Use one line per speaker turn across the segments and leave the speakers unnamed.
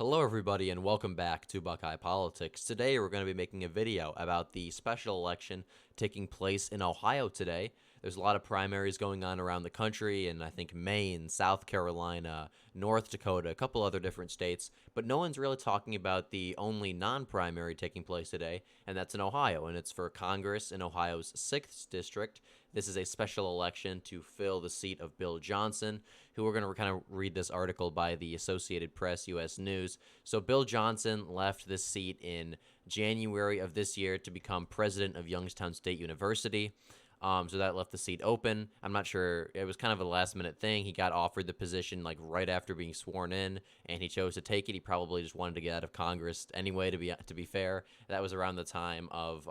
Hello, everybody, and welcome back to Buckeye Politics. Today, we're going to be making a video about the special election taking place in Ohio today. There's a lot of primaries going on around the country, and I think Maine, South Carolina, North Dakota, a couple other different states, but no one's really talking about the only non-primary taking place today, and that's in Ohio, and it's for Congress in Ohio's 6th district. This is a special election to fill the seat of Bill Johnson, who we're going to kind of read this article by the Associated Press U.S. News. So Bill Johnson left this seat in January of this year to become president of Youngstown State University. So that left the seat open. I'm not sure. It was kind of a last-minute thing. He got offered the position like right after being sworn in, and he chose to take it. He probably just wanted to get out of Congress anyway. To be fair, that was around the time of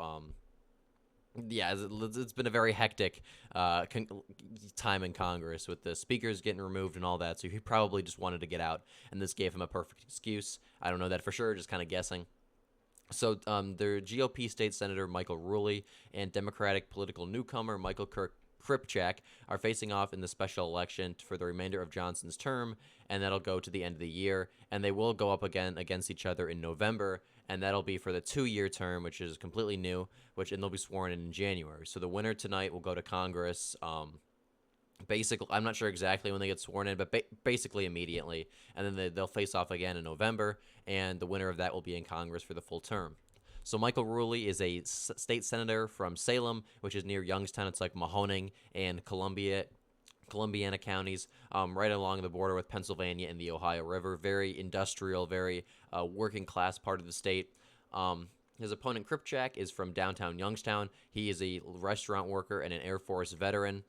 yeah, it's been a very hectic time in Congress with the speakers getting removed and all that. So he probably just wanted to get out, and this gave him a perfect excuse. I don't know that for sure, just kind of guessing. So the GOP state senator Michael Ruley and Democratic political newcomer Michael Kripchak are facing off in the special election for the remainder of Johnson's term, and that'll go to the end of the year. And they will go up again against each other in November, and that'll be for the 2-year term, which is completely new, and they'll be sworn in January. So the winner tonight will go to Congress. Basically, I'm not sure exactly when they get sworn in, but basically immediately. And then they'll face off again in November, and the winner of that will be in Congress for the full term. So Michael Ruley is a state senator from Salem, which is near Youngstown. It's like Mahoning and Columbiana counties, right along the border with Pennsylvania and the Ohio River. Very industrial, very working class part of the state. His opponent, Kripchak, is from downtown Youngstown. He is a restaurant worker and an Air Force veteran.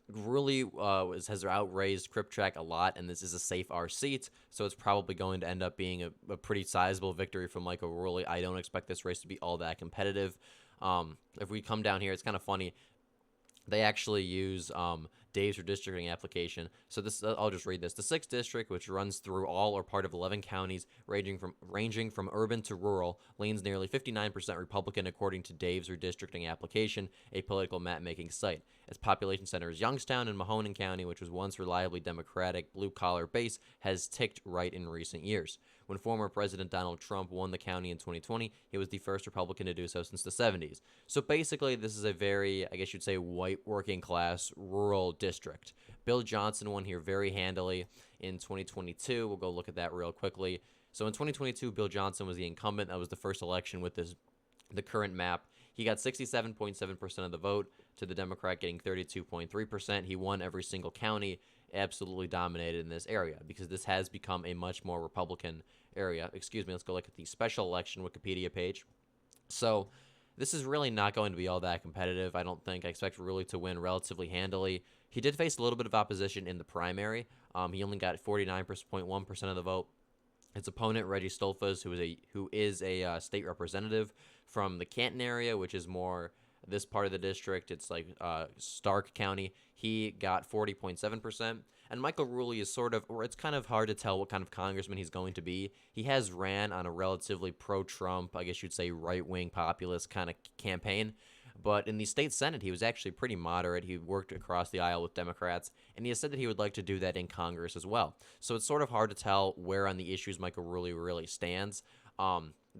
Really has outraised Kripchak a lot, and this is a safe R seat, so it's probably going to end up being a pretty sizable victory for Michael Ruley. I don't expect this race to be all that competitive. If we come down here, it's kind of funny. They actually use Dave's redistricting application. So this, I'll just read this. The 6th district, which runs through all or part of 11 counties, ranging from urban to rural, leans nearly 59% Republican according to Dave's redistricting application, a political map-making site. Its population center is Youngstown in Mahoning County, which was once reliably Democratic, blue-collar base, has ticked right in recent years. When former President Donald Trump won the county in 2020, he was the first Republican to do so since the 70s. So basically, this is a very, I guess you'd say, white working-class rural district. Bill Johnson won here very handily in 2022. We'll go look at that real quickly. So in 2022, Bill Johnson was the incumbent. That was the first election with the current map. He got 67.7% of the vote, to the Democrat getting 32.3%. He won every single county, absolutely dominated in this area because this has become a much more Republican area. Excuse me, let's go look at the special election Wikipedia page. So this is really not going to be all that competitive, I don't think. I expect Ruley to win relatively handily. He did face a little bit of opposition in the primary. He only got 49.1% of the vote. His opponent, Reggie Stolfus, who is a state representative from the Canton area, which is more this part of the district. It's like Stark County. He got 40.7%. And Michael Ruley is it's kind of hard to tell what kind of congressman he's going to be. He has ran on a relatively pro-Trump, I guess you'd say right-wing populist kind of campaign. But in the state Senate, he was actually pretty moderate. He worked across the aisle with Democrats, and he has said that he would like to do that in Congress as well. So it's sort of hard to tell where on the issues Michael Ruley really stands.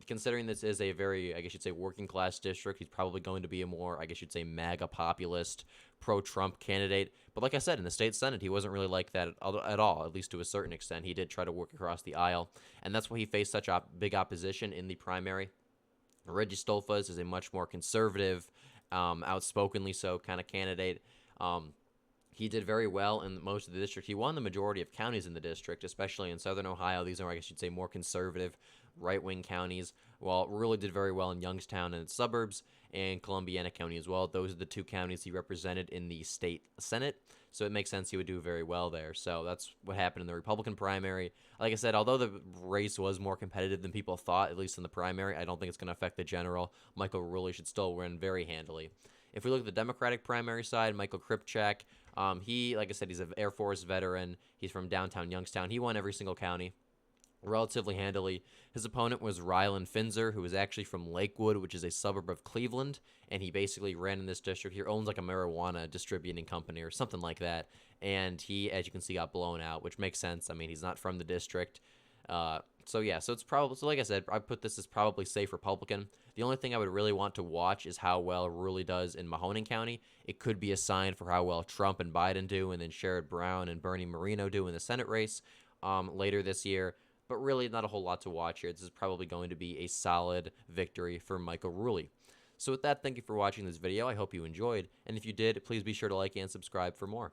Considering this is a very, I guess you'd say, working class district, he's probably going to be a more, I guess you'd say, MAGA populist, pro-Trump candidate. But like I said, in the state Senate, he wasn't really like that at all, at least to a certain extent. He did try to work across the aisle, and that's why he faced such big opposition in the primary. Reggie Stolfus is a much more conservative, outspokenly so kind of candidate. He did very well in most of the district. He won the majority of counties in the district, especially in southern Ohio. These are, I guess you'd say, more conservative, right-wing counties. While Ruley did very well in Youngstown and its suburbs, and Columbiana County as well. Those are the 2 counties he represented in the state Senate, so it makes sense he would do very well there. So that's what happened in the Republican primary. Like I said, although the race was more competitive than people thought, at least in the primary, I don't think it's going to affect the general. Michael Ruley should still win very handily. If we look at the Democratic primary side, Michael Kripchak, he, like I said, he's an Air Force veteran. He's from downtown Youngstown. He won every single county. relatively handily. His opponent was Rylan Finzer, who was actually from Lakewood, which is a suburb of Cleveland, and he basically ran in this district. He owns like a marijuana distributing company or something like that, and he, as you can see, got blown out, which makes sense. I mean, he's not from the district. So yeah, so it's probably, so like I said, I put this as probably safe Republican. The only thing I would really want to watch is how well Rulli does in Mahoning County. It could be a sign for how well Trump and Biden do, and then Sherrod Brown and Bernie Moreno do in the Senate race later this year. But really, not a whole lot to watch here. This is probably going to be a solid victory for Michael Rulli. So with that, thank you for watching this video. I hope you enjoyed. And if you did, please be sure to like and subscribe for more.